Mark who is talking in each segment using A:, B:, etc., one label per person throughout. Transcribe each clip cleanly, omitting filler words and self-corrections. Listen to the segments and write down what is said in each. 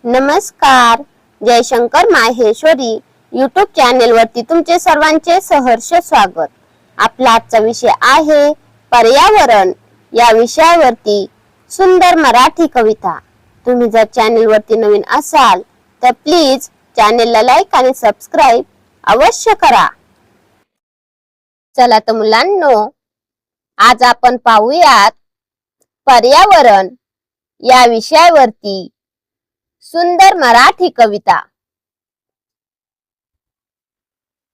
A: नमस्कार, Jaishankar Maheshwari YouTube channel वरती तुमचे सर्वांचे सहर्ष स्वागत। आपला आजचा विषय आहे पर्यावरण। या विषयावरती सुंदर मराठी कविता। तुम्ही जर चॅनेल वरती नवीन असाल तर प्लीज चॅनेलला लाईक आणि सबस्क्राइब अवश्य करा। चला तर मुलांनो, आज आपण पाहूयात पर्यावरण या विषयावरती सुंदर मराठी कविता।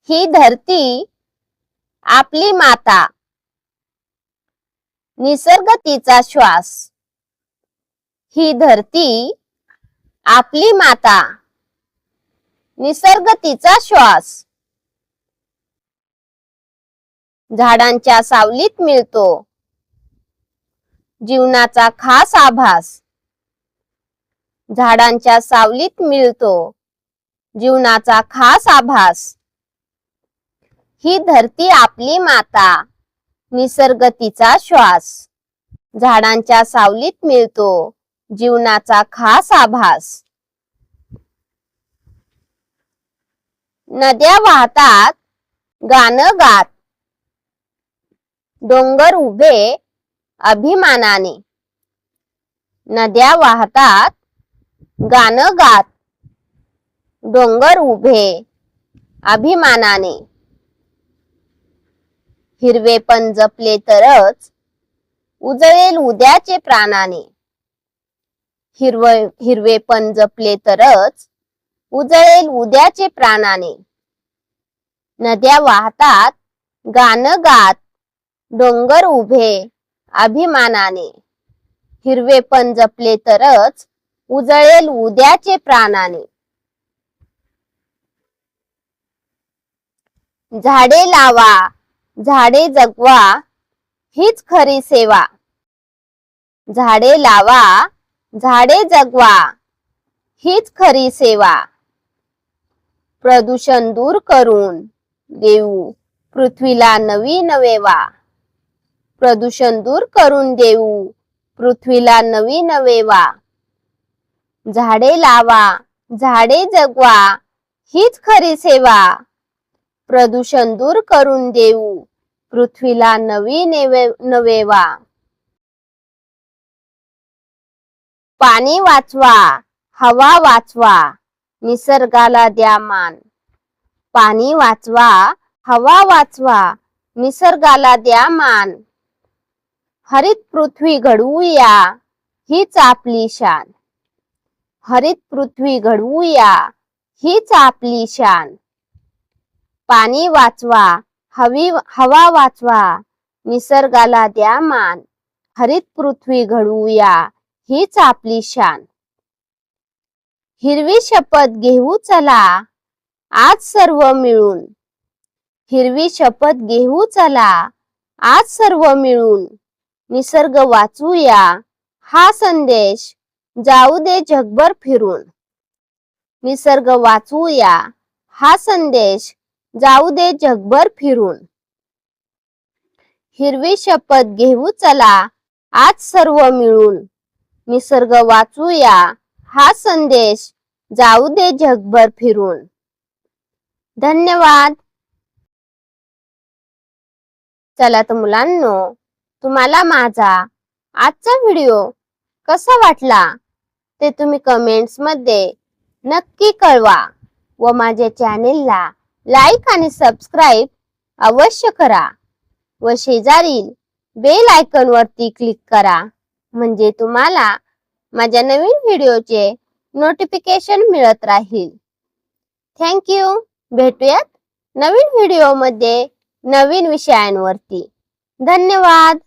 A: ही धरती आपली माता, निसर्ग तिचा श्वास। ही धरती आपली माता, निसर्ग तिचा श्वास। झाडांच्या सावलीत मिळतो जीवनाचा खास आभास। झाडांच्या सावलीत मिळतो जीवनाचा खास आभास। ही धरती आपली माता, निसर्ग तिचा श्वास। झाडांच्या सावलीत मिळतो जीवनाचा खास आभास। नद्या वाहतात गाणं गात, डोंगर उभे अभिमानाने। नद्या वाहतात गाणं गात, डोंगर उभे अभिमानाने। हिरवेपण जपले तरच उजळेल उद्याचे प्राणाने। हिरवेपण जपले तरच उजळेल उद्याचे प्राणाने। नद्या वाहतात गाणं गात, डोंगर उभे अभिमानाने। हिरवेपण जपले तरच उजळेल उद्याचे प्राणाने। झाडे लावा, झाडे जगवा, हीच खरी सेवा। झाडे लावा, झाडे जगवा, हीच खरी सेवा। प्रदूषण दूर करून देऊ पृथ्वीला नवी नवेवा। प्रदूषण दूर करून देऊ पृथ्वीला नवी नवेवा। झाडे लावा, झाडे जगवा, हीच खरी सेवा। प्रदूषण दूर करून देऊ पृथ्वीला नवी नवेवा। पाणी वाचवा, हवा वाचवा, निसर्गाला द्या मान। पाणी वाचवा, हवा वाचवा, निसर्गाला द्या मान। हरित पृथ्वी घडवूया, हीच आपली शान। हरित पृथ्वी घडवूया, हीच आपली शान। पाणी वाचवा, हवा वाचवा, निसर्गाला द्या मान। हरित पृथ्वी घडवूया, हीच आपली शान। हिरवी शपथ घेऊ चला आज सर्व मिळून। हिरवी शपथ घेऊ चला आज सर्व मिळून। निसर्ग वाचूया, हा संदेश जाऊ दे जगभर फिरून। निसर्ग वाचूया, हा संदेश जाऊ दे जगभर फिरून। हिरवी शपथ घेऊ चला आज सर्व मिळून। निसर्ग वाचूया, हा संदेश जाऊ दे जगभर फिरून। धन्यवाद। चला तर मुलांनो, तुम्हाला माझा आजचा व्हिडिओ कसा वाटला ते तुम्ही कमेंट्स मध्ये नक्की कळवा व माझ्या चॅनेलला लाईक आणि सबस्क्राइब अवश्य करा व शेजारील बेल आयकॉन वरती क्लिक करा, म्हणजे तुम्हाला माझ्या नवीन व्हिडिओचे नोटिफिकेशन मिळत राहील। Thank you. भेटूयात नवीन व्हिडिओ मध्ये नवीन विषयांवरती। धन्यवाद।